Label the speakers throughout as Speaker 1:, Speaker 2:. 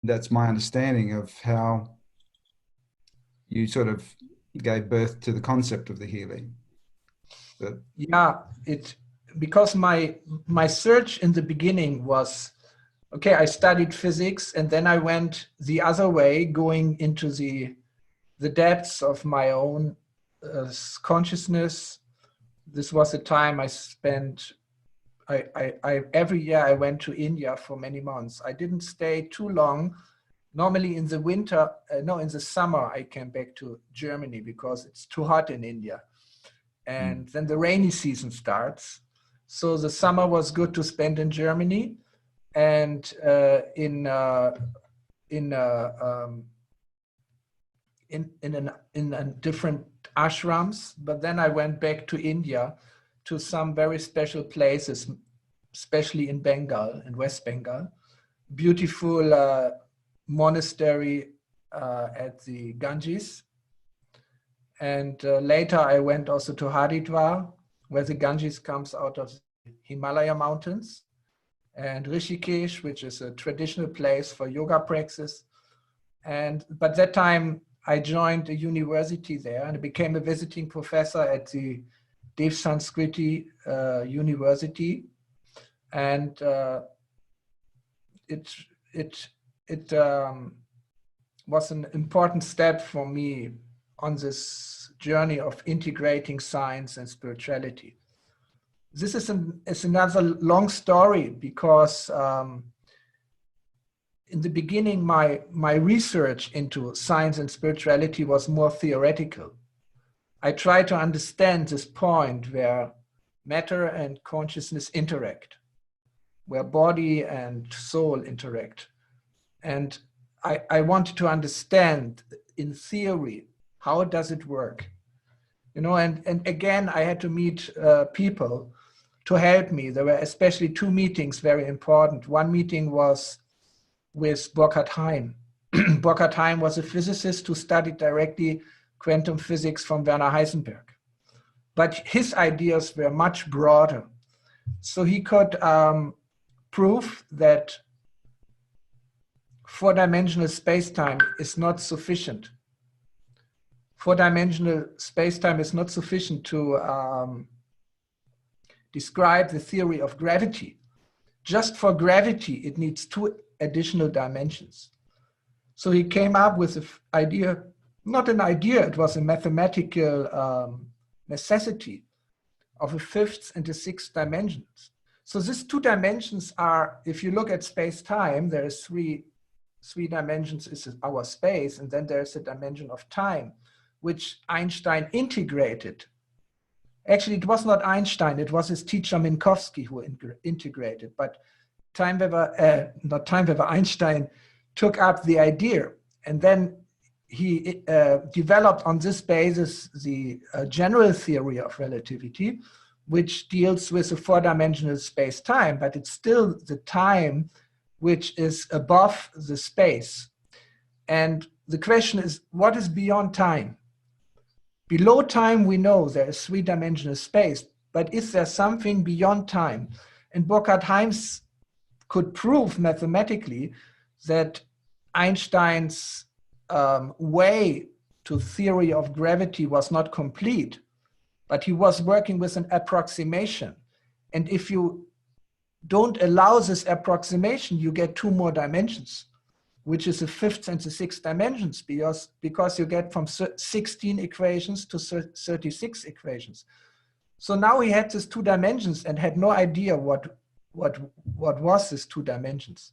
Speaker 1: That's my understanding of how you sort of gave birth to the concept of the healing. But
Speaker 2: Yeah, it because my search in the beginning was okay. I studied physics, and then I went the other way, going into the depths of my own consciousness. This was a time I spent. Every year I went to India for many months. I didn't stay too long. Normally in the winter, no, in the summer I came back to Germany because it's too hot in India. And then the rainy season starts. So the summer was good to spend in Germany and in in different ashrams. But then I went back to India to some very special places, especially in Bengal, in West Bengal. Beautiful monastery at the Ganges. And later I went also to Haridwar, where the Ganges comes out of the Himalaya mountains, and Rishikesh, which is a traditional place for yoga practice. But that time I joined a university there and became a visiting professor at the Dev Sanskriti University. And it was an important step for me on this journey of integrating science and spirituality. This is another long story because in the beginning, my research into science and spirituality was more theoretical. I tried to understand this point where matter and consciousness interact, where body and soul interact. And I wanted to understand in theory, how does it work? You know, and again, I had to meet people to help me. There were especially two meetings very important. One meeting was with Burkhard Hein. Burkhard Hein was a physicist who studied directly quantum physics from Werner Heisenberg. But his ideas were much broader. So he could prove that four-dimensional space-time is not sufficient. Four-dimensional space-time is not sufficient to describe the theory of gravity. Just for gravity, it needs two additional dimensions. So he came up with an idea, not an idea, it was a mathematical necessity of a fifth and a sixth dimensions. So these two dimensions are, if you look at space-time, there is three dimensions is our space, and then there's a dimension of time, which Einstein integrated. Actually, it was not Einstein, it was his teacher Minkowski who integrated, but Einstein took up the idea, and then he developed on this basis the general theory of relativity, which deals with a four-dimensional space-time, but it's still the time which is above the space. And the question is, what is beyond time? Below time, we know there is three-dimensional space, but is there something beyond time? And Burkhard Hein could prove mathematically that Einstein's way to theory of gravity was not complete, but he was working with an approximation. And if you don't allow this approximation, you get two more dimensions, which is the fifth and the sixth dimensions, because you get from 16 equations to 36 equations. So now he had these two dimensions and had no idea what was these two dimensions.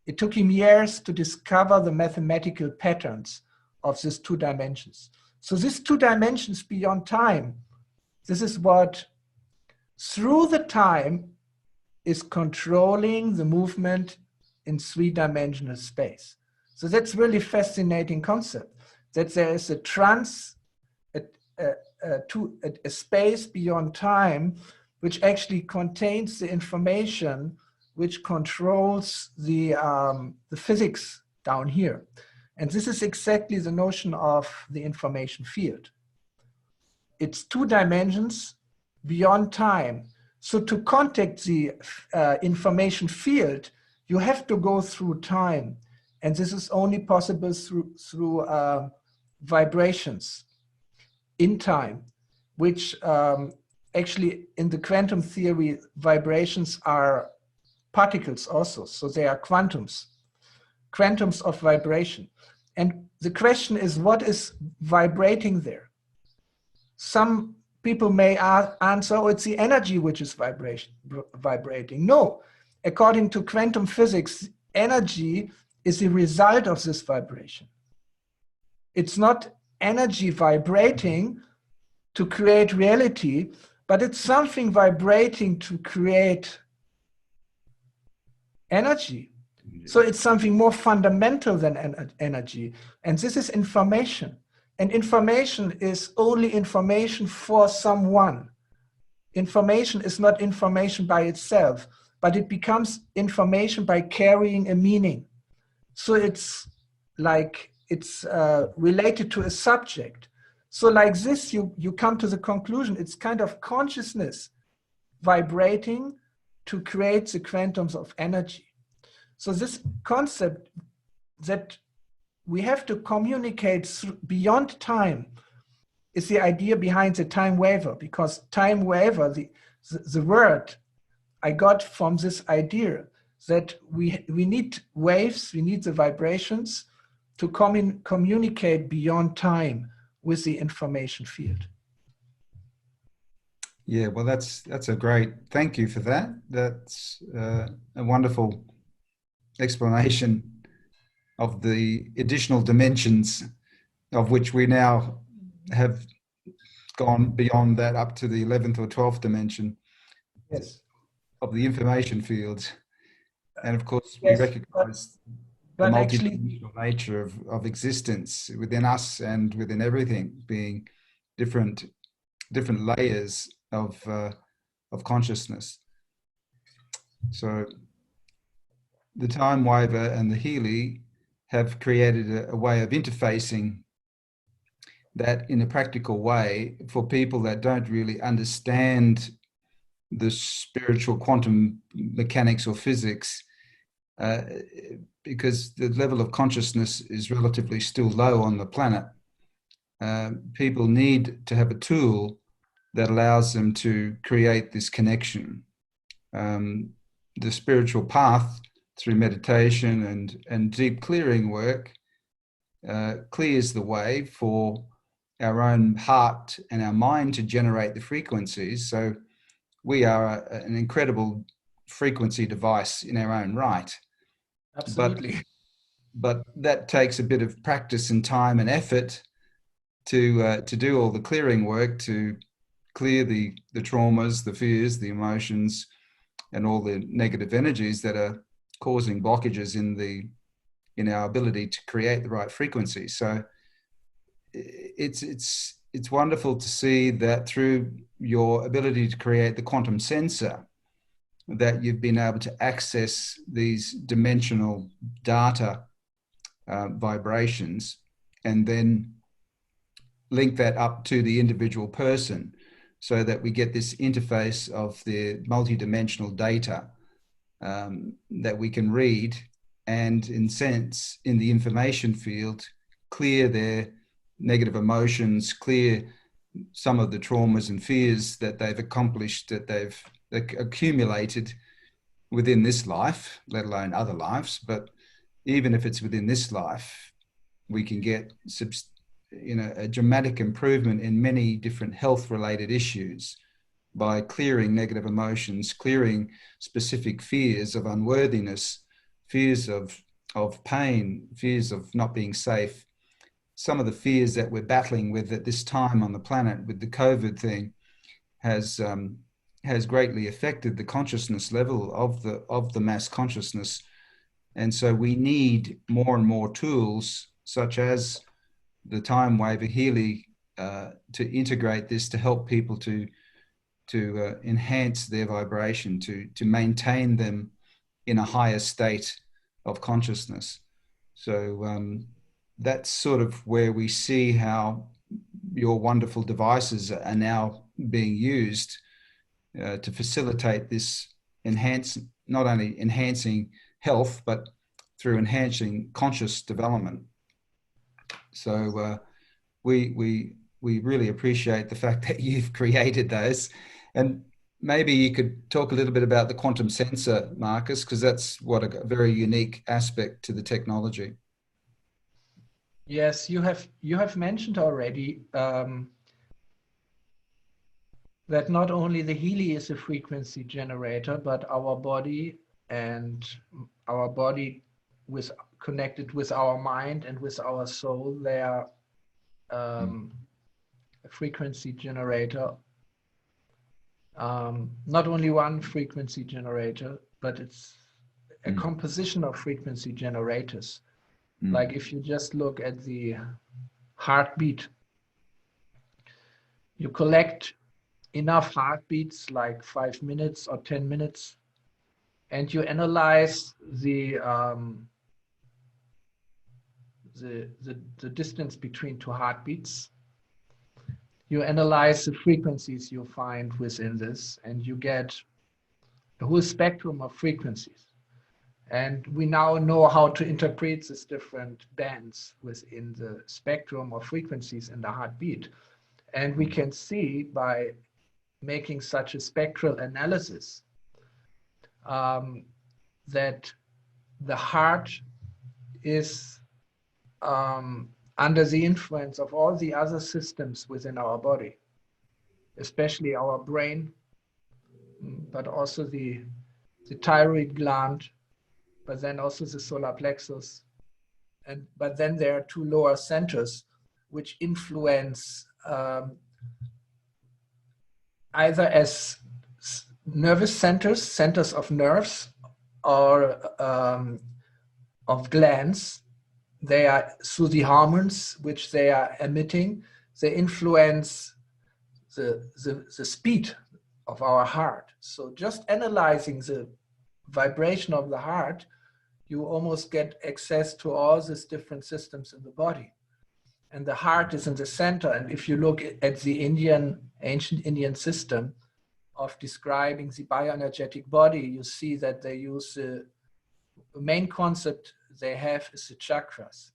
Speaker 2: It took him years to discover the mathematical patterns of these two dimensions. So these two dimensions beyond time, this is what, through the time, is controlling the movement in three-dimensional space. So that's really fascinating concept, that there is a space beyond time which actually contains the information which controls the physics down here. And this is exactly the notion of the information field. It's two dimensions beyond time. So to contact the information field, you have to go through time. And this is only possible through vibrations in time, which actually in the quantum theory, vibrations are particles also. So they are quantums of vibration. And the question is, what is vibrating there? Some people may answer, oh, it's the energy which is vibrating. No, according to quantum physics, energy is the result of this vibration. It's not energy vibrating to create reality, but it's something vibrating to create energy. So it's something more fundamental than energy. And this is information. And information is only information for someone. Information is not information by itself, but it becomes information by carrying a meaning. So it's like it's related to a subject. So like this, you come to the conclusion, it's kind of consciousness vibrating to create the quantums of energy. So this concept that we have to communicate beyond time is the idea behind the time waver, because time waver, the word I got from this idea that we need waves, we need the vibrations to communicate beyond time with the information field.
Speaker 1: Yeah, well, that's a great, thank you for that. That's a wonderful explanation of the additional dimensions of which we now have gone beyond that up to the 11th or 12th dimension.
Speaker 2: Yes.
Speaker 1: Of the information field. And of course,
Speaker 2: Yes,
Speaker 1: we recognize the multidimensional nature of existence within us and within everything being different layers of consciousness. So the time waver and the Healy have created a way of interfacing that in a practical way for people that don't really understand the spiritual quantum mechanics or physics, because the level of consciousness is relatively still low on the planet. People need to have a tool that allows them to create this connection. The spiritual path through meditation and deep clearing work clears the way for our own heart and our mind to generate the frequencies. So we are an incredible frequency device in our own right.
Speaker 2: Absolutely.
Speaker 1: But that takes a bit of practice and time and effort to do all the clearing work, to clear the traumas, the fears, the emotions, and all the negative energies that are causing blockages in our ability to create the right frequency. So it's wonderful to see that through your ability to create the quantum sensor, that you've been able to access these dimensional data vibrations and then link that up to the individual person so that we get this interface of the multidimensional data that we can read and in the information field, clear their negative emotions, clear some of the traumas and fears that they've accomplished, that they've accumulated within this life, let alone other lives. But even if it's within this life, we can get a dramatic improvement in many different health-related issues by clearing negative emotions, clearing specific fears of unworthiness, fears of pain, fears of not being safe. Some of the fears that we're battling with at this time on the planet with the COVID thing has greatly affected the consciousness level of the mass consciousness. And so we need more and more tools such as the time waver Healy to integrate this, to help people to enhance their vibration, to maintain them in a higher state of consciousness. So that's sort of where we see how your wonderful devices are now being used to facilitate this not only enhancing health, but through enhancing conscious development. So we really appreciate the fact that you've created those. And maybe you could talk a little bit about the quantum sensor, Marcus, because that's what a very unique aspect to the technology.
Speaker 2: Yes, you have mentioned already that not only the Healy is a frequency generator, but our body with connected with our mind and with our soul, they are a frequency generator. Not only one frequency generator, but it's a composition of frequency generators. Like if you just look at the heartbeat, you collect enough heartbeats, like 5 minutes or 10 minutes, and you analyze the distance between two heartbeats. You analyze the frequencies you find within this, and you get a whole spectrum of frequencies. And we now know how to interpret these different bands within the spectrum of frequencies in the heartbeat. And we can see by making such a spectral analysis that the heart is under the influence of all the other systems within our body, especially our brain, but also the thyroid gland, but then also the solar plexus. But then there are two lower centers which influence either as nervous centers of nerves, or of glands. They are through the hormones which they are emitting. They influence the speed of our heart. So just analyzing the vibration of the heart, you almost get access to all these different systems in the body. And the heart is in the center. And if you look at the ancient Indian system of describing the bioenergetic body, you see that they use the main concept they have is the chakras,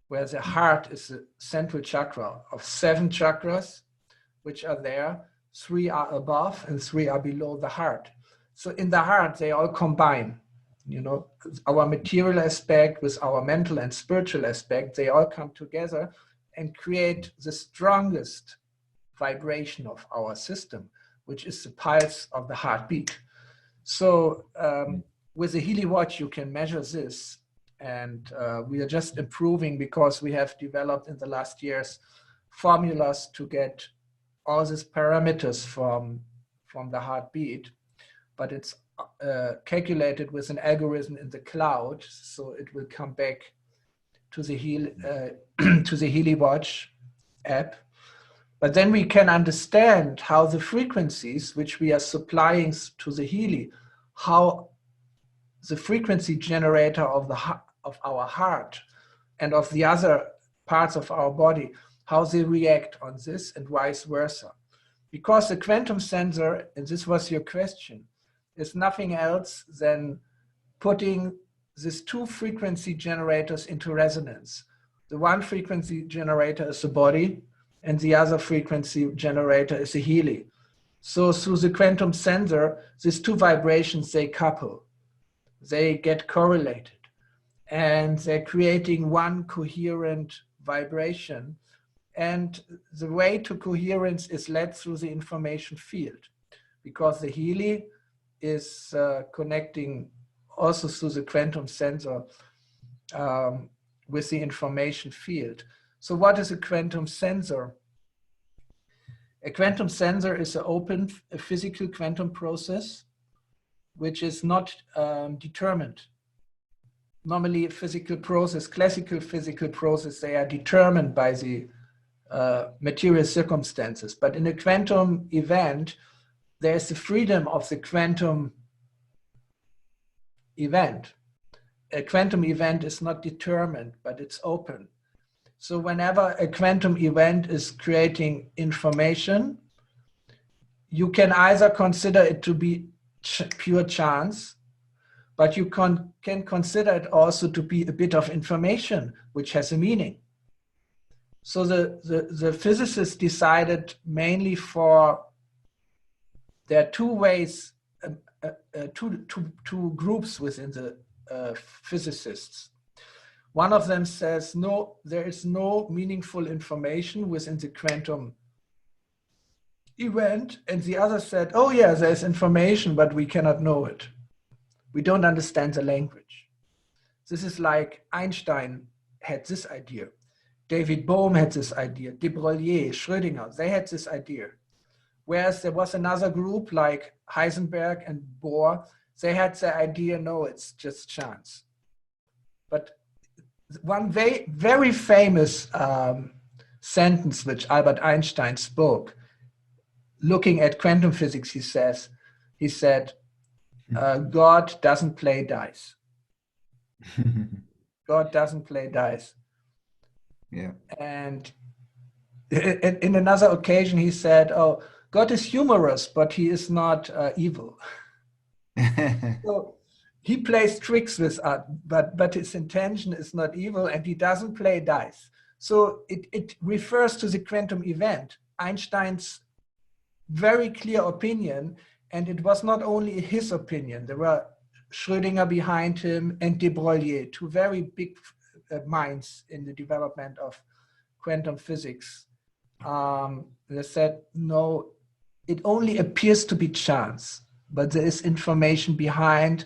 Speaker 2: where the heart is the central chakra of 7 chakras, which are there. 3 are above and 3 are below the heart. So in the heart, they all combine. You know, our material aspect with our mental and spiritual aspect, they all come together and create the strongest vibration of our system, which is the pulse of the heartbeat. So with the Healy watch, you can measure this. And we are just improving because we have developed in the last years formulas to get all these parameters from the heartbeat, but it's calculated with an algorithm in the cloud, so it will come back to the Healy watch app. But then we can understand how the frequencies which we are supplying to the Healy, how the frequency generator of our heart and of the other parts of our body, how they react on this and vice versa. Because the quantum sensor, and this was your question, is nothing else than putting these 2 frequency generators into resonance. The one frequency generator is the body, and the other frequency generator is the Healy. So through the quantum sensor, these 2 vibrations, they couple. They get correlated. And they're creating one coherent vibration. And the way to coherence is led through the information field, because the Healy is connecting also through the quantum sensor with the information field. So what is a quantum sensor? A quantum sensor is an open physical quantum process which is not determined. Normally a physical process, classical physical process, they are determined by the material circumstances. But in a quantum event, there's the freedom of the quantum event. A quantum event is not determined, but it's open. So whenever a quantum event is creating information, you can either consider it to be pure chance, but you can consider it also to be a bit of information which has a meaning. So the physicists decided mainly there are two ways, two groups within the physicists. One of them says, no, there is no meaningful information within the quantum event. And the other said, oh yeah, there's information, but we cannot know it. We don't understand the language. This is like Einstein had this idea. David Bohm had this idea. De Broglie, Schrödinger, they had this idea. Whereas there was another group like Heisenberg and Bohr, they had the idea, no, it's just chance. But one very famous sentence which Albert Einstein spoke, looking at quantum physics, he said, God doesn't play dice. God doesn't play dice.
Speaker 1: Yeah.
Speaker 2: And in another occasion, he said, oh, God is humorous, but he is not evil. So he plays tricks with us, but his intention is not evil, and he doesn't play dice. So it refers to the quantum event, Einstein's very clear opinion, and it was not only his opinion. There were Schrödinger behind him and de Broglie, two very big minds in the development of quantum physics. They said, no, it only appears to be chance, but there is information behind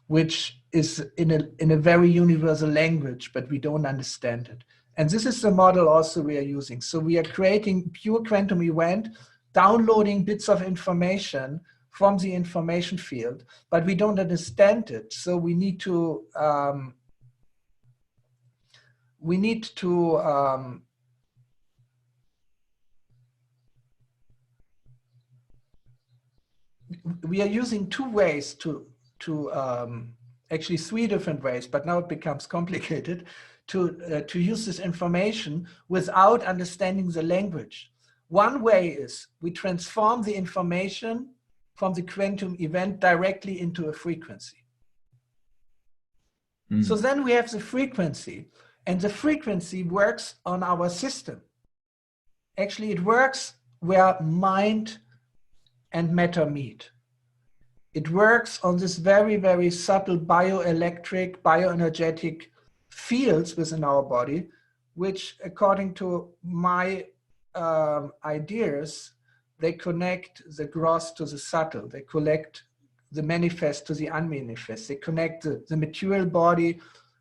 Speaker 2: which is in a very universal language, but we don't understand it. And this is the model also we are using. So we are creating pure quantum event, downloading bits of information from the information field, but we don't understand it. So we need to we are using two ways to actually three different ways, but now it becomes complicated to use this information without understanding the language. One way is we transform the information from the quantum event directly into a frequency. So then we have the frequency, and the frequency works on our system. Actually, it works where mind and matter meet. It works on this very, very subtle bioelectric, bioenergetic fields within our body, which, according to my ideas, they connect the gross to the subtle. They connect the manifest to the unmanifest. They connect the material body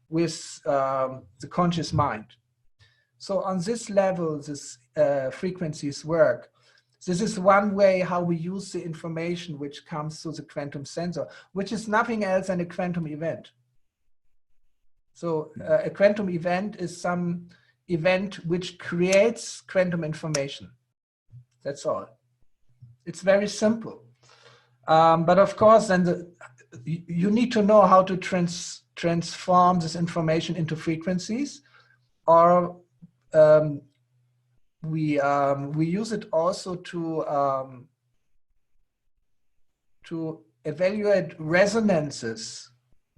Speaker 2: with the conscious mind. So on this level, these frequencies work. This is one way how we use the information which comes through the quantum sensor, which is nothing else than a quantum event. So a quantum event is some event which creates quantum information. That's all. It's very simple. But of course, then you need to know how to transform this information into frequencies, or we use it also to evaluate resonances,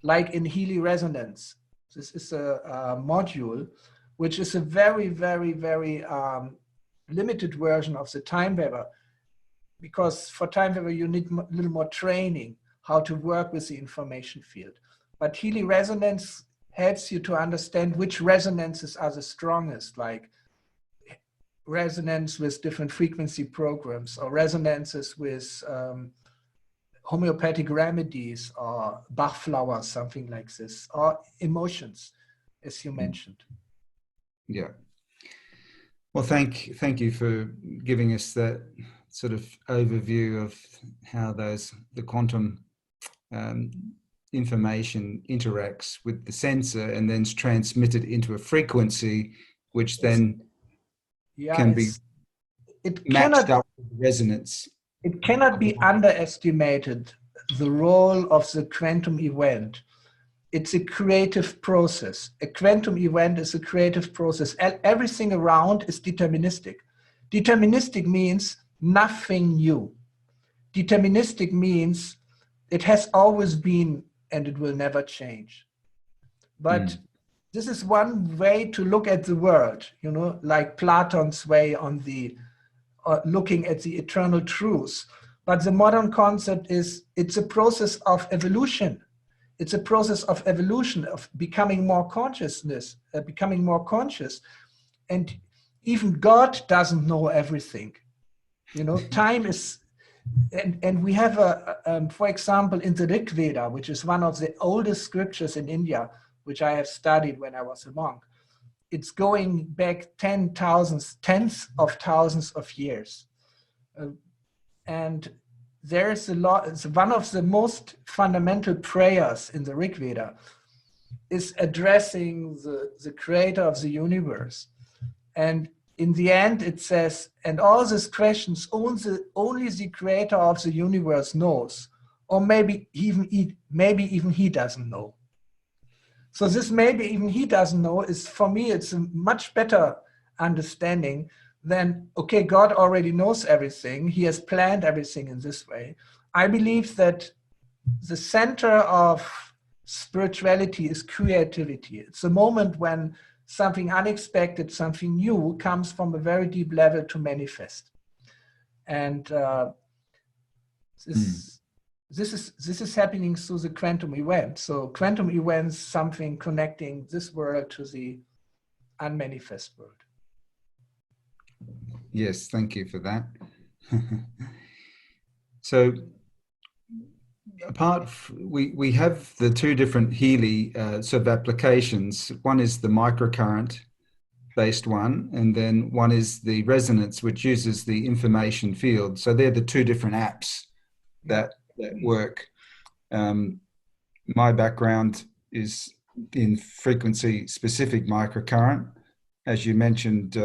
Speaker 2: like in Healy resonance. This is a module which is a very, very, very limited version of the time weaver, because for time weaver you need a little more training how to work with the information field. But Healy resonance helps you to understand which resonances are the strongest, like resonance with different frequency programs, or resonances with homeopathic remedies, or Bach flowers, something like this, or emotions, as you mentioned.
Speaker 1: Yeah. Well, thank you for giving us that sort of overview of how the quantum information interacts with the sensor and then is transmitted into a frequency, which then can be matched up with resonance.
Speaker 2: It cannot be underestimated, the role of the quantum event. It's a creative process. A quantum event is a creative process. Everything around is deterministic. Deterministic means nothing new. Deterministic means it has always been and it will never change. But
Speaker 1: Mm.
Speaker 2: this is one way to look at the world, you know, like Platon's way on the looking at the eternal truths. But the modern concept is it's a process of evolution. It's a process of evolution, of becoming more consciousness, becoming more conscious. And even God doesn't know everything. You know, time is, and we have for example, in the Rig Veda, which is one of the oldest scriptures in India, which I have studied when I was a monk. It's going back tens of thousands of years. And there's a lot, it's one of the most fundamental prayers in the Rig Veda is addressing the creator of the universe. And in the end, it says, and all these questions only the creator of the universe knows, or maybe even he doesn't know. So this maybe even he doesn't know is, for me, it's a much better understanding than, okay, God already knows everything. He has planned everything in this way. I believe that the center of spirituality is creativity. It's a moment when something unexpected, something new comes from a very deep level to manifest. And this is happening through the quantum event. So quantum events, something connecting this world to the unmanifest world.
Speaker 1: Yes, thank you for that. So we have the two different Healy sort of applications. One is the microcurrent based one, and then one is the resonance, which uses the information field. So they're the two different apps that work. My background is in frequency specific microcurrent. As you mentioned,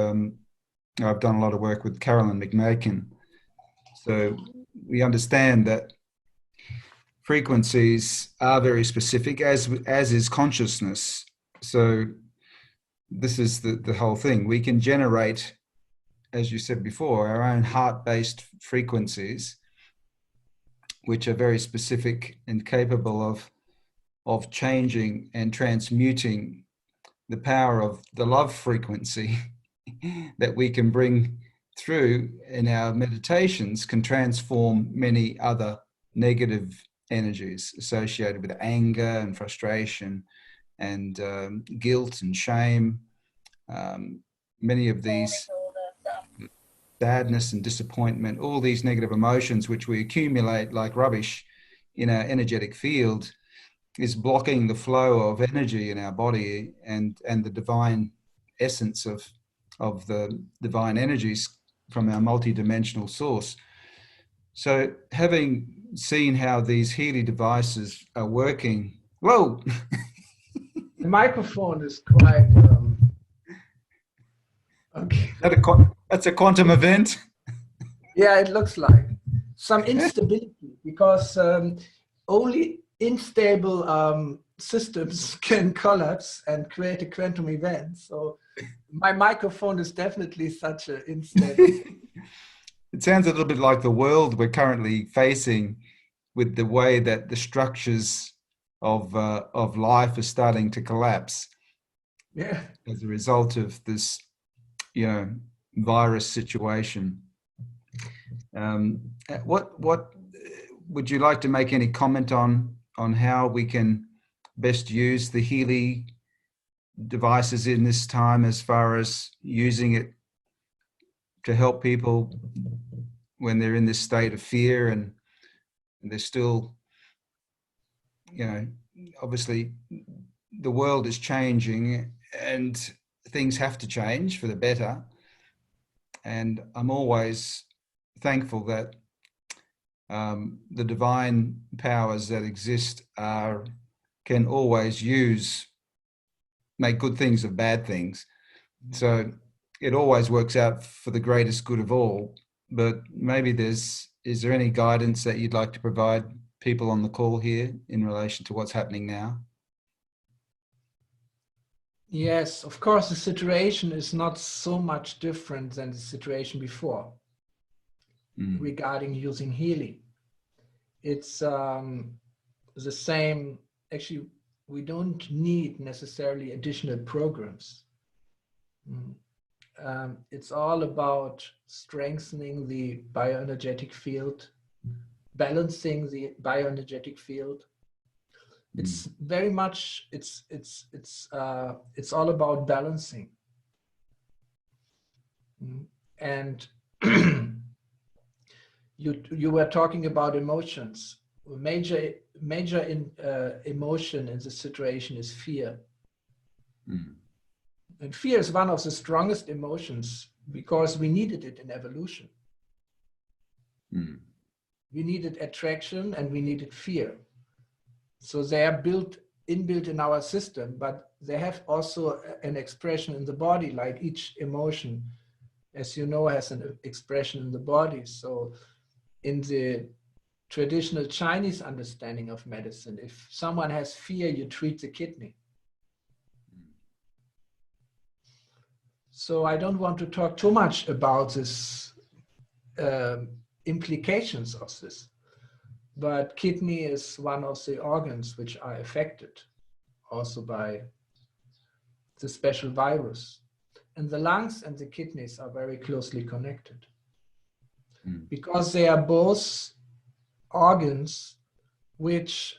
Speaker 1: I've done a lot of work with Carolyn McMakin. So we understand that frequencies are very specific, as is consciousness. So this is the whole thing. We can generate, as you said before, our own heart-based frequencies, which are very specific and capable of changing and transmuting the power of the love frequency that we can bring through in our meditations, can transform many other negative energies associated with anger and frustration and guilt and shame. Many of these, sadness and disappointment, all these negative emotions which we accumulate like rubbish in our energetic field, is blocking the flow of energy in our body and the divine essence of the divine energies from our multidimensional source. So having seen how these Healy devices are working, whoa!
Speaker 2: The microphone is quite, okay.
Speaker 1: That's a quantum event.
Speaker 2: Yeah, it looks like some instability, because only unstable systems can collapse and create a quantum event. So my microphone is definitely such an unstable.
Speaker 1: It sounds a little bit like the world we're currently facing, with the way that the structures of life are starting to collapse.
Speaker 2: Yeah.
Speaker 1: As a result of this, virus situation. What would you like to make any comment on how we can best use the Healy devices in this time, as far as using it to help people when they're in this state of fear and they're still, obviously the world is changing and things have to change for the better. And I'm always thankful that the divine powers that exist can always make good things of bad things. So it always works out for the greatest good of all. But maybe is there any guidance that you'd like to provide people on the call here in relation to what's happening now?
Speaker 2: Yes, of course, the situation is not so much different than the situation before regarding using Healy. It's the same actually, we don't need necessarily additional programs. It's all about strengthening the bioenergetic field, balancing the bioenergetic field. It's very much, it's all about balancing. And you were talking about emotions. Major emotion in this situation is fear. And fear is one of the strongest emotions because we needed it in evolution. We needed attraction and we needed fear. So they are inbuilt in our system, but they have also an expression in the body, like each emotion, as you know, has an expression in the body. So in the traditional Chinese understanding of medicine, if someone has fear, you treat the kidney. So I don't want to talk too much about this implications of this, but kidney is one of the organs which are affected also by the special virus. And the lungs and the kidneys are very closely connected because they are both organs which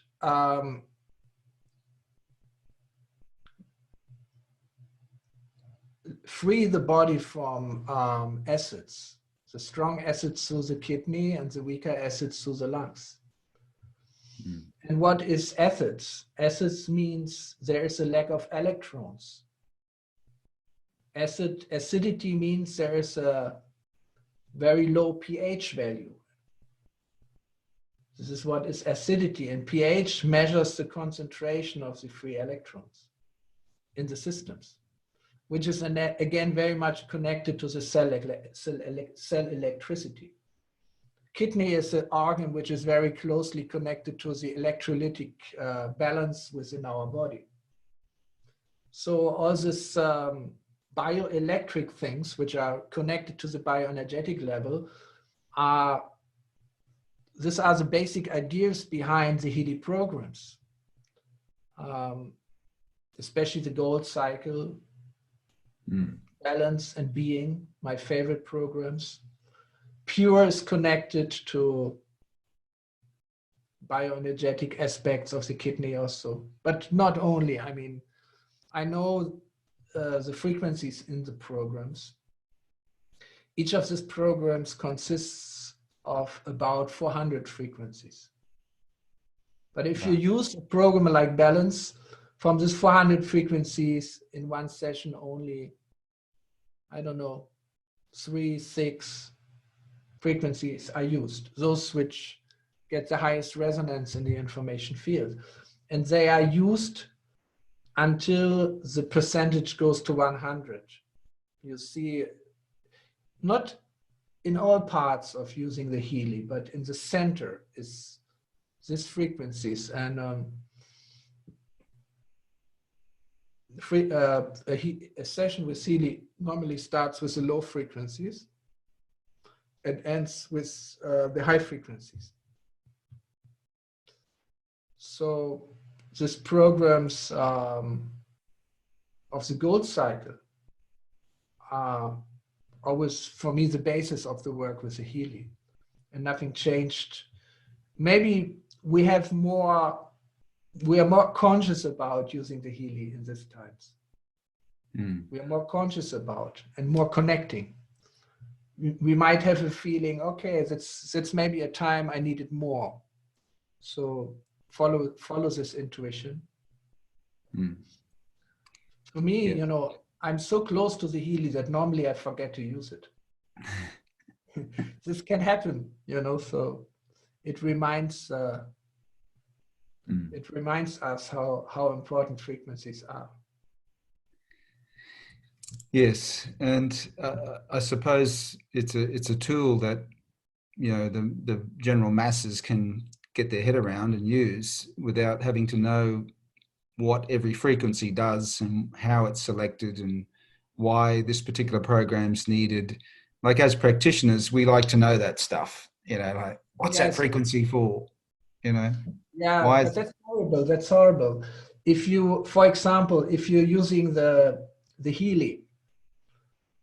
Speaker 2: free the body from acids, the strong acids through the kidney and the weaker acids through the lungs. And what is acids? Acids means there is a lack of electrons. Acidity means there is a very low pH value. This is what is acidity, and pH measures the concentration of the free electrons in the systems, which is again very much connected to the cell electricity. Kidney is an organ which is very closely connected to the electrolytic balance within our body. So all this bioelectric things which are connected to the bioenergetic level these are the basic ideas behind the Healy programs, especially the gold cycle, balance and being, my favorite programs. Pure is connected to bioenergetic aspects of the kidney also, but not only. I mean, I know the frequencies in the programs. Each of these programs consists of about 400 frequencies. But if you use a program like Balance, from these 400 frequencies in one session only, I don't know, 3, 6 frequencies are used, those which get the highest resonance in the information field. And they are used until the percentage goes to 100. You see, not in all parts of using the Healy, but in the center is these frequencies. And a session with Healy normally starts with the low frequencies and ends with the high frequencies. So these programs of the gold cycle are always, for me, the basis of the work with the Healy, and nothing changed. Maybe we are more conscious about using the Healy in these times. We are more conscious about and more connecting. We might have a feeling, okay, that's maybe a time I needed more. So follow this intuition. For me, you know, I'm so close to the Healy that normally I forget to use it. This can happen, you know, so it reminds us how important frequencies are.
Speaker 1: Yes, and I suppose it's a tool that, you know, the general masses can get their head around and use without having to know what every frequency does and how it's selected and why this particular program's needed. Like, as practitioners, we like to know that stuff, you know, like, what's that frequency for, you know?
Speaker 2: Yeah,
Speaker 1: Why
Speaker 2: but
Speaker 1: is
Speaker 2: that's horrible. That's horrible. If you, for example, if you're using the Healy,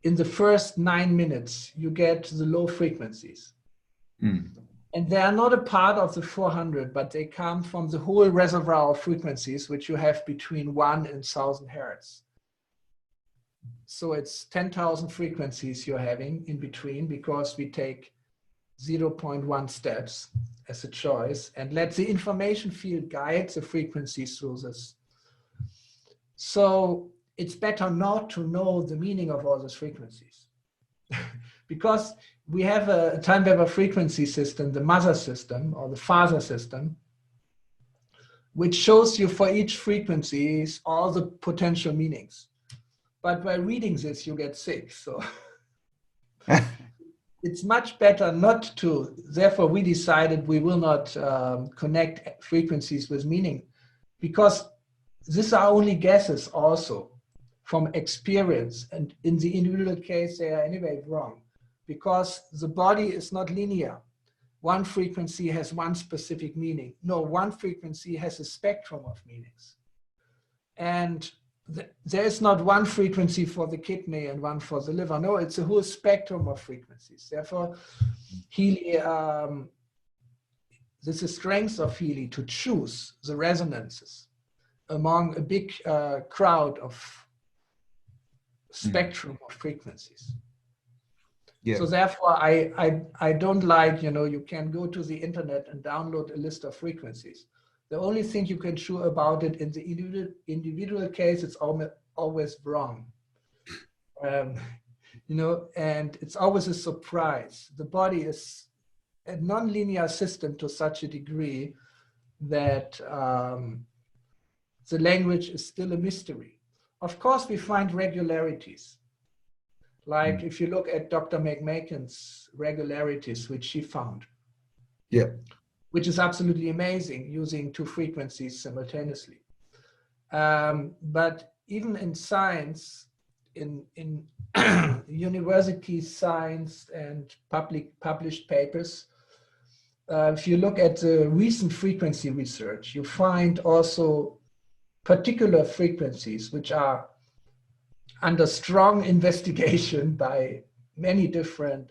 Speaker 2: in the first 9 minutes, you get the low frequencies.
Speaker 1: mm,
Speaker 2: And they are not a part of the 400, but they come from the whole reservoir of frequencies, which you have between 1 and 1,000 hertz. So it's 10,000 frequencies you're having in between, because we take 0.1 steps as a choice and let the information field guide the frequencies through this. So it's better not to know the meaning of all those frequencies. Because we have a time-Weber frequency system, the mother system or the father system, which shows you for each frequency all the potential meanings. But by reading this, you get sick. So it's much better not to. Therefore, we decided we will not connect frequencies with meaning, because these are only guesses also from experience. And in the individual case, they are anyway wrong, because the body is not linear. One frequency has one specific meaning. No, one frequency has a spectrum of meanings. And there is not one frequency for the kidney and one for the liver. No, it's a whole spectrum of frequencies. Therefore, Healy, this is the strength of Healy to choose the resonances among a big crowd of spectrum of frequencies.
Speaker 1: yeah.
Speaker 2: So therefore, I don't like, you can go to the internet and download a list of frequencies. The only thing you can do about it in the individual case, it's always wrong. And it's always a surprise. The body is a nonlinear system to such a degree that the language is still a mystery. Of course, we find regularities. Like if you look at Dr. McMakin's regularities, which she found.
Speaker 1: Yeah.
Speaker 2: Which is absolutely amazing, using two frequencies simultaneously. But even in science, in university science and published papers, if you look at the recent frequency research, you find also particular frequencies which are under strong investigation by many different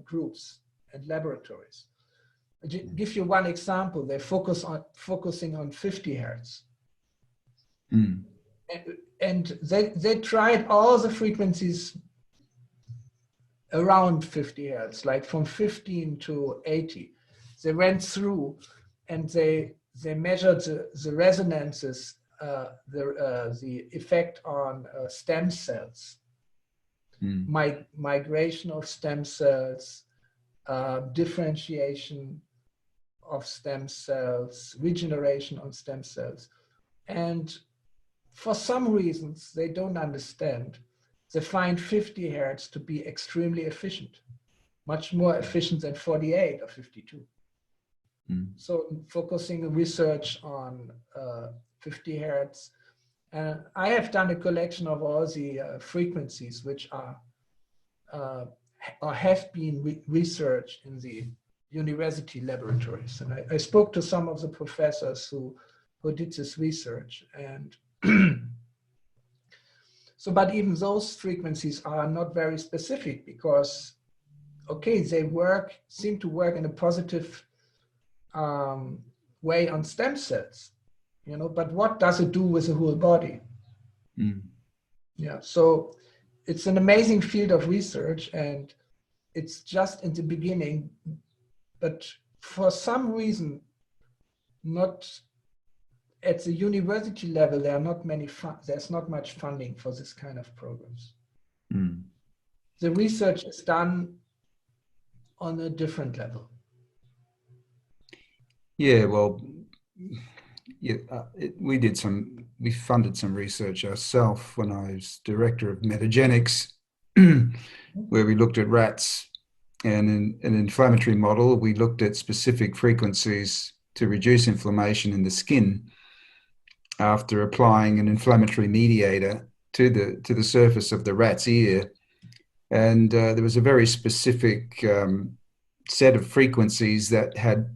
Speaker 2: groups and laboratories. I'll give you one example. They focusing on 50 hertz. And they tried all the frequencies around 50 hertz, like from 15 to 80. They went through and they measured the resonances, the effect on stem cells, migration of stem cells, differentiation of stem cells, regeneration on stem cells. And for some reasons they don't understand, they find 50 hertz to be extremely efficient, much more efficient than 48 or 52. So focusing research on 50 hertz. And I have done a collection of all the frequencies which are or have been researched in the university laboratories. And I spoke to some of the professors who did this research. And so, but even those frequencies are not very specific, because, okay, they seem to work in a positive way on stem cells, but what does it do with the whole body? Yeah, so it's an amazing field of research, and it's just in the beginning, but for some reason, not at the university level, there are not many there's not much funding for this kind of programs. The research is done on a different level.
Speaker 1: Yeah, well, yeah, we funded some research ourselves when I was director of metagenics, where we looked at rats, and in an inflammatory model, we looked at specific frequencies to reduce inflammation in the skin after applying an inflammatory mediator to the surface of the rat's ear. And there was a very specific set of frequencies that had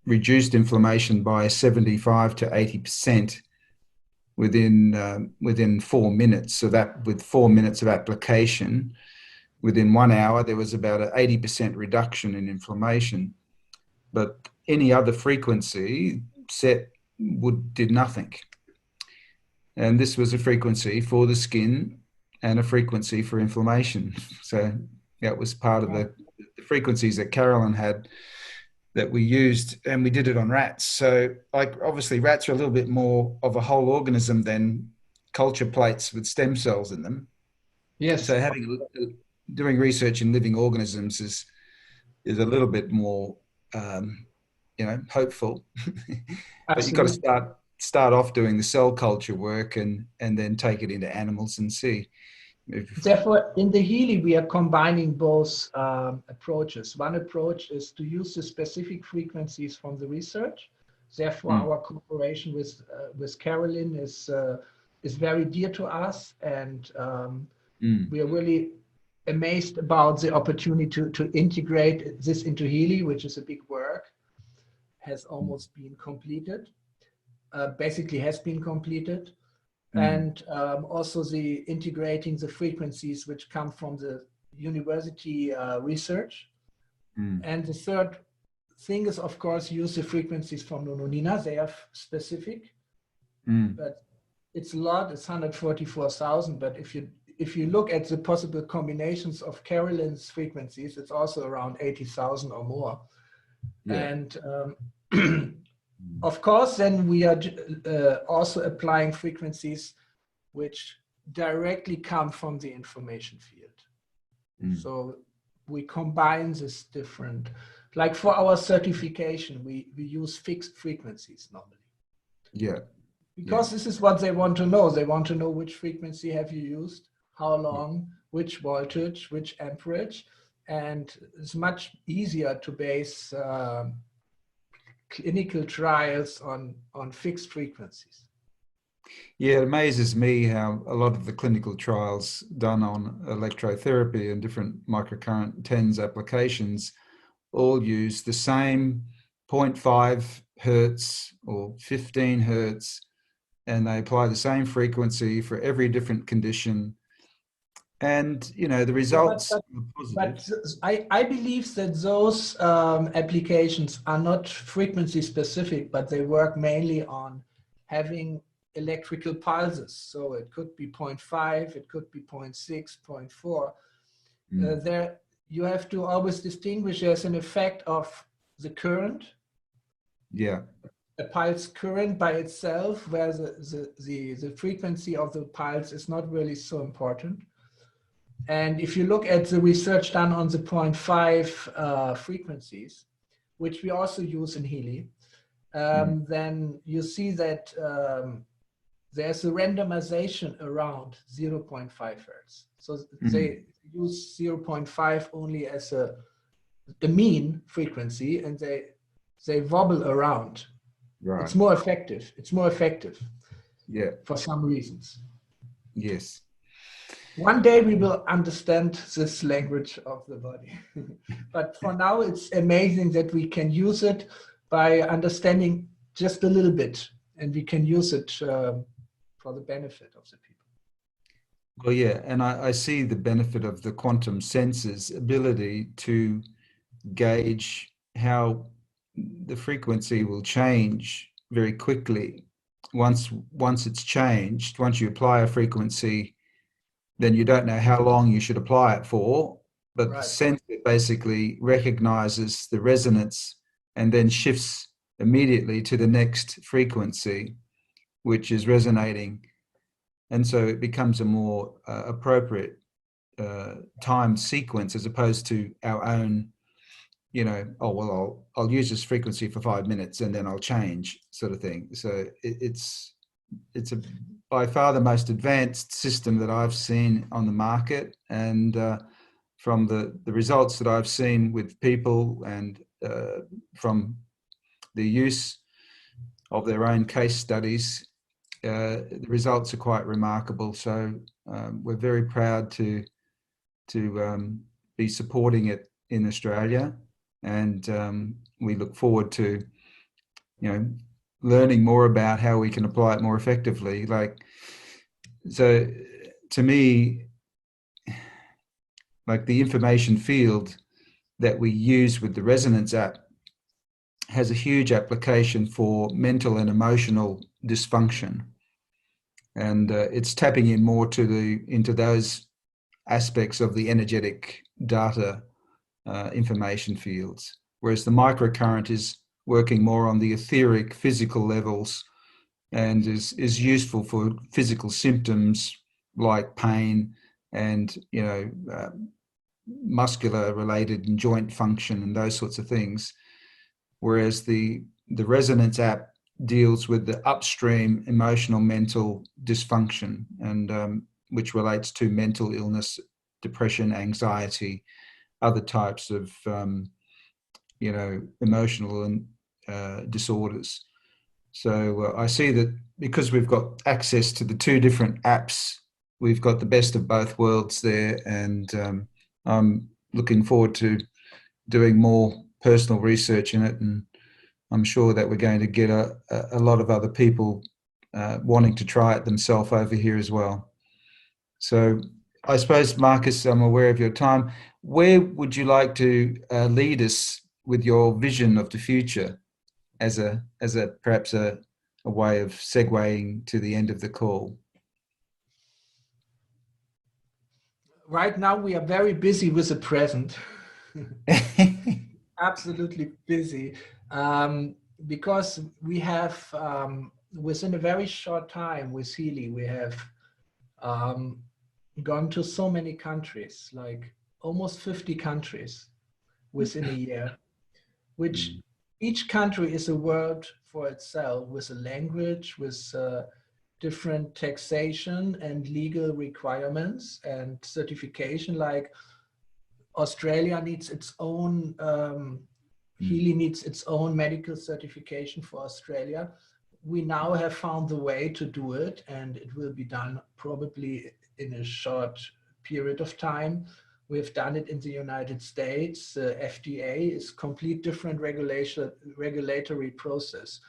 Speaker 1: reduced inflammation by 75 to 80% within 4 minutes. So that with 4 minutes of application, within 1 hour, there was about an 80% reduction in inflammation. But any other frequency set did nothing. And this was a frequency for the skin and a frequency for inflammation. So that was part of the frequencies that Carolyn had that we used, and we did it on rats. So like obviously rats are a little bit more of a whole organism than culture plates with stem cells in them.
Speaker 2: Yes.
Speaker 1: So doing research in living organisms is a little bit more hopeful. But you've got to start off doing the cell culture work and then take it into animals and see.
Speaker 2: Therefore, in the Healy, we are combining both approaches. One approach is to use the specific frequencies from the research. Therefore, our cooperation with Carolyn is very dear to us, and we are really amazed about the opportunity to integrate this into Healy, which is a big work, has almost been completed, basically has been completed. And also the integrating the frequencies which come from the university research. And the third thing is, of course, use the frequencies from Nononina. They are specific, but it's a lot. It's 144,000. But if you look at the possible combinations of Carolyn's frequencies, it's also around 80,000 or more. Yeah. And of course, then we are also applying frequencies which directly come from the information field. So we combine this different, like for our certification, we use fixed frequencies normally.
Speaker 1: Yeah.
Speaker 2: Because this is what they want to know. They want to know which frequency have you used, how long, which voltage, which amperage, and it's much easier to base clinical trials on fixed frequencies.
Speaker 1: Yeah, it amazes me how a lot of the clinical trials done on electrotherapy and different microcurrent TENS applications all use the same 0.5 hertz or 15 hertz, and they apply the same frequency for every different condition. And, you know, the results are positive.
Speaker 2: But I believe that those applications are not frequency specific, but they work mainly on having electrical pulses. So it could be 0.5, it could be 0.6, 0.4. There you have to always distinguish there's an effect of the current.
Speaker 1: Yeah.
Speaker 2: A pulse current by itself, where the frequency of the pulse is not really so important. And if you look at the research done on the 0.5 frequencies, which we also use in Healy, then you see that there's a randomization around 0.5 hertz. So they use 0.5 only as a mean frequency, and they wobble around. Right. It's more effective. It's more effective.
Speaker 1: Yeah.
Speaker 2: For some reasons.
Speaker 1: Yes.
Speaker 2: One day we will understand this language of the body. But for now, it's amazing that we can use it by understanding just a little bit, and we can use it for the benefit of the people.
Speaker 1: Well, yeah, and I see the benefit of the quantum sensor's ability to gauge how the frequency will change very quickly. Once it's changed, once you apply a frequency, then you don't know how long you should apply it for, but the sensor basically recognizes the resonance and then shifts immediately to the next frequency, which is resonating. And so it becomes a more appropriate time sequence as opposed to our own, you know, oh, well, I'll use this frequency for 5 minutes and then I'll change sort of thing. So it's by far the most advanced system that I've seen on the market, and from the results that I've seen with people and from the use of their own case studies, the results are quite remarkable. So we're very proud to be supporting it in Australia, and we look forward to you know, learning more about how we can apply it more effectively. Like, so to me, like the information field that we use with the Resonance app has a huge application for mental and emotional dysfunction. And it's tapping in more into those aspects of the energetic data information fields, whereas the microcurrent is working more on the etheric physical levels and is useful for physical symptoms like pain and muscular related and joint function and those sorts of things, whereas the Resonance app deals with the upstream emotional mental dysfunction and which relates to mental illness, depression, anxiety, other types of emotional and disorders. So I see that because we've got access to the two different apps, we've got the best of both worlds there, and I'm looking forward to doing more personal research in it, and I'm sure that we're going to get a lot of other people wanting to try it themselves over here as well. So I suppose, Marcus, I'm aware of your time. Where would you like to lead us with your vision of the future as perhaps a way of segueing to the end of the call?
Speaker 2: Right now, we are very busy with the present. Absolutely busy, because we have, within a very short time with Healy, we have gone to so many countries, like almost 50 countries within a year, which each country is a world for itself, with a language, with different taxation and legal requirements and certification. Like Australia needs its own, Healy needs its own medical certification for Australia. We now have found the way to do it, and it will be done probably in a short period of time. We've done it in the United States. FDA is complete different regulatory process.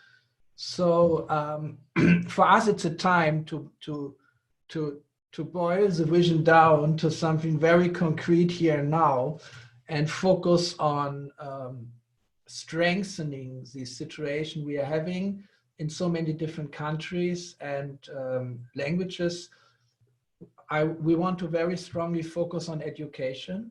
Speaker 2: So for us, it's a time to boil the vision down to something very concrete here and now, and focus on strengthening the situation we are having in so many different countries and languages. We want to very strongly focus on education.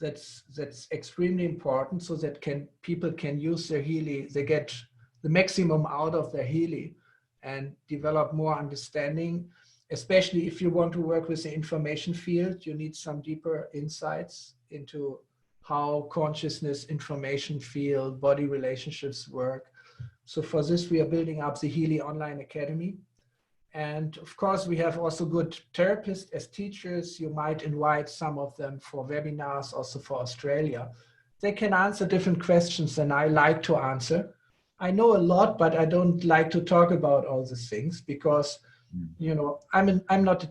Speaker 2: That's extremely important, so that people can use their Healy, they get the maximum out of their Healy and develop more understanding. Especially if you want to work with the information field, you need some deeper insights into how consciousness, information field, body relationships work. So for this, we are building up the Healy Online Academy. And of course, we have also good therapists as teachers. You might invite some of them for webinars, also for Australia. They can answer different questions than I like to answer. I know a lot, but I don't like to talk about all these things because I'm not a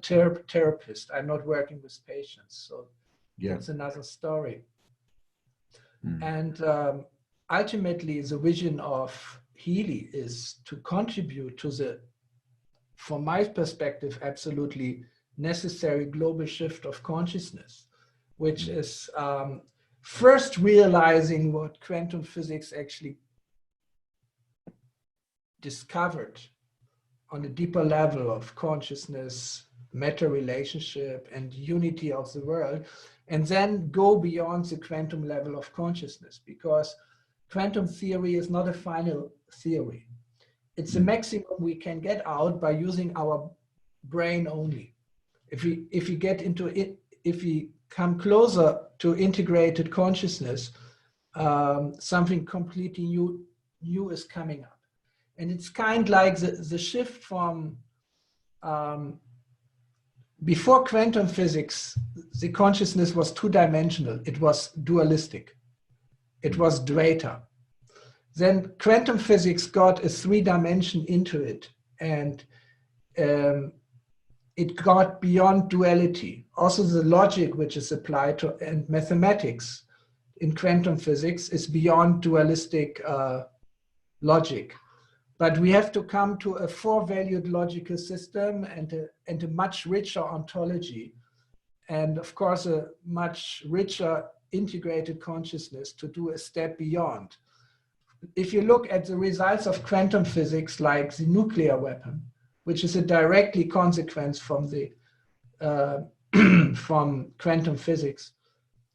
Speaker 2: therapist. I'm not working with patients. So that's another story. And ultimately, the vision of Healy is to contribute to the, from my perspective, absolutely necessary global shift of consciousness, which is first realizing what quantum physics actually discovered on a deeper level of consciousness, matter relationship, and unity of the world, and then go beyond the quantum level of consciousness, because quantum theory is not a final theory. It's a maximum we can get out by using our brain only. If we get into it, if we come closer to integrated consciousness, something completely new is coming up. And it's kind of like the shift from before quantum physics, the consciousness was two-dimensional. It was dualistic. It was Dvaita. Then quantum physics got a three-dimension into it, and it got beyond duality. Also, the logic which is applied to and mathematics in quantum physics is beyond dualistic logic. But we have to come to a four-valued logical system and a much richer ontology. And of course, a much richer integrated consciousness to do a step beyond. If you look at the results of quantum physics, like the nuclear weapon, which is a directly consequence from the from quantum physics.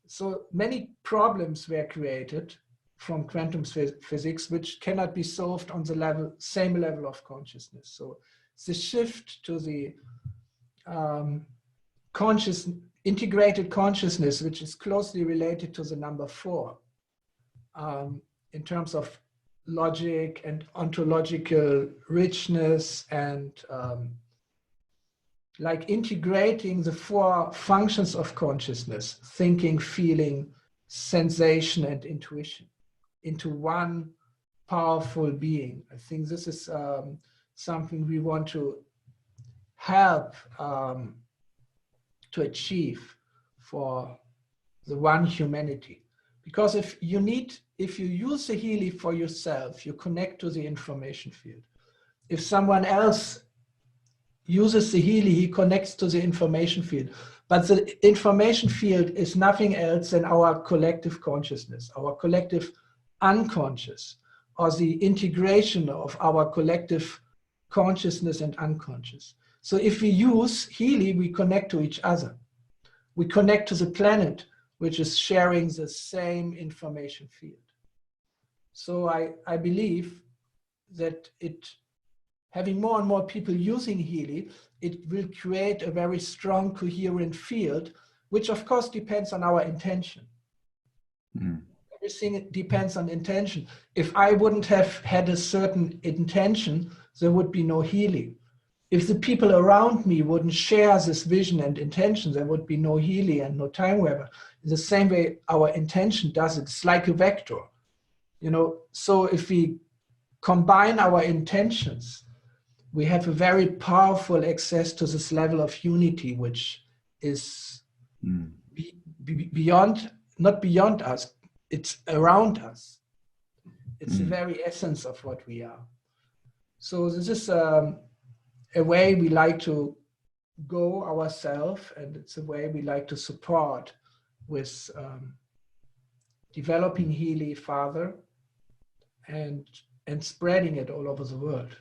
Speaker 2: So many problems were created from quantum physics, which cannot be solved on the same level of consciousness. So the shift to the integrated consciousness, which is closely related to the number 4, in terms of logic and ontological richness, and like integrating the 4 functions of consciousness, thinking, feeling, sensation, and intuition, into one powerful being. I think this is something we want to help to achieve for the one humanity. Because if you use the Healy for yourself, you connect to the information field. If someone else uses the Healy, he connects to the information field. But the information field is nothing else than our collective consciousness, our collective unconscious, or the integration of our collective consciousness and unconscious. So if we use Healy, we connect to each other. We connect to the planet, which is sharing the same information field. So I believe that having more and more people using Healy, it will create a very strong, coherent field, which of course depends on our intention. Mm. Everything depends on intention. If I wouldn't have had a certain intention, there would be no Healy. If the people around me wouldn't share this vision and intention, there would be no Healy and no time webber. In the same way our intention does it. It's like a vector. So if we combine our intentions, we have a very powerful access to this level of unity, which is beyond, not beyond us, it's around us. It's the very essence of what we are. So this is a way we like to go ourselves, and it's a way we like to support with developing Healy further and spreading it all over the world.